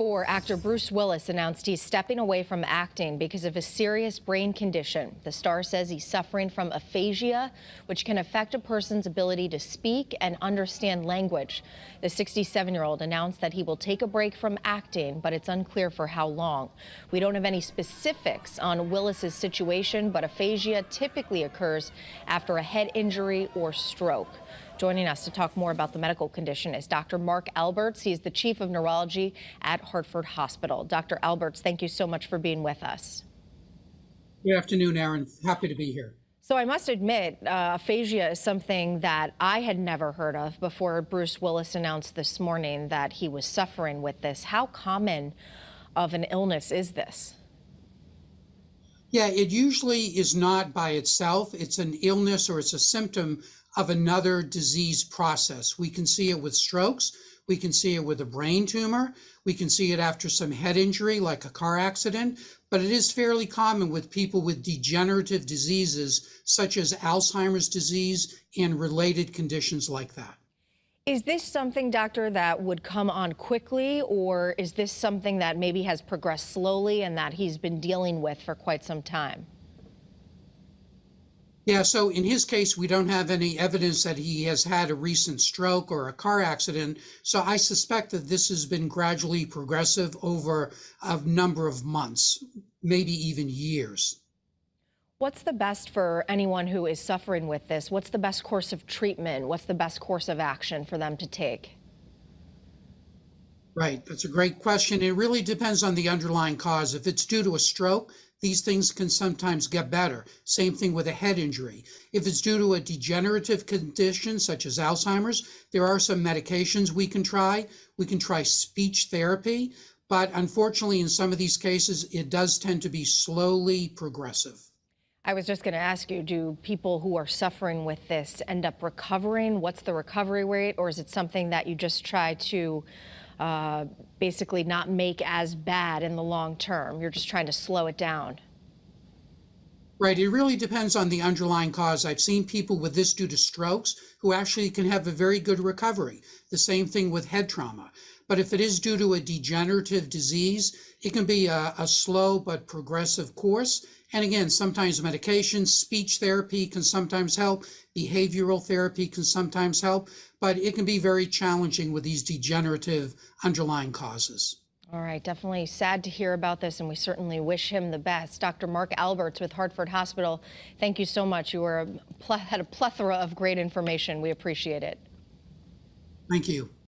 Actor Bruce Willis announced he's stepping away from acting because of a serious brain condition. The star says he's suffering from aphasia, which can affect a person's ability to speak and understand language. The 67-year-old announced that he will take a break from acting, but it's unclear for how long. We don't have any specifics on Willis's situation, but aphasia typically occurs after a head injury or stroke. Joining us to talk more about the medical condition is Dr. Mark Alberts. He's the chief of neurology at Hartford Hospital. Dr. Alberts, thank you so much for being with us. Good afternoon, Aaron. Happy to be here. So I must admit, aphasia is something that I had never heard of before Bruce Willis announced this morning that he was suffering with this. How common of an illness is this? Yeah, it usually is not by itself. It's an illness or it's a symptom of another disease process. We can see it with strokes. We can see it with a brain tumor. We can see it after some head injury, like a car accident. But it is fairly common with people with degenerative diseases, such as Alzheimer's disease and related conditions like that. Is this something, doctor, that would come on quickly, or is this something that maybe has progressed slowly and that he's been dealing with for quite some time? Yeah, so in his case, we don't have any evidence that he has had a recent stroke or a car accident. So I suspect that this has been gradually progressive over a number of months, maybe even years. What's the best for anyone who is suffering with this? What's the best course of treatment? What's the best course of action for them to take? Right, that's a great question. It really depends on the underlying cause. If it's due to a stroke, these things can sometimes get better. Same thing with a head injury. If it's due to a degenerative condition such as Alzheimer's, there are some medications we can try. We can try speech therapy, but unfortunately in some of these cases, it does tend to be slowly progressive. I was just going to ask you, do people who are suffering with this end up recovering? What's the recovery rate? Or is it something that you just try to basically not make as bad in the long term? You're just trying to slow it down. Right, it really depends on the underlying cause. I've seen people with this due to strokes who actually can have a very good recovery. The same thing with head trauma. But if it is due to a degenerative disease, it can be a slow but progressive course. And again, sometimes medication, speech therapy can sometimes help, behavioral therapy can sometimes help, but it can be very challenging with these degenerative underlying causes. All right, definitely sad to hear about this, and we certainly wish him the best. Dr. Mark Alberts with Hartford Hospital, thank you so much. You had a plethora of great information. We appreciate it. Thank you.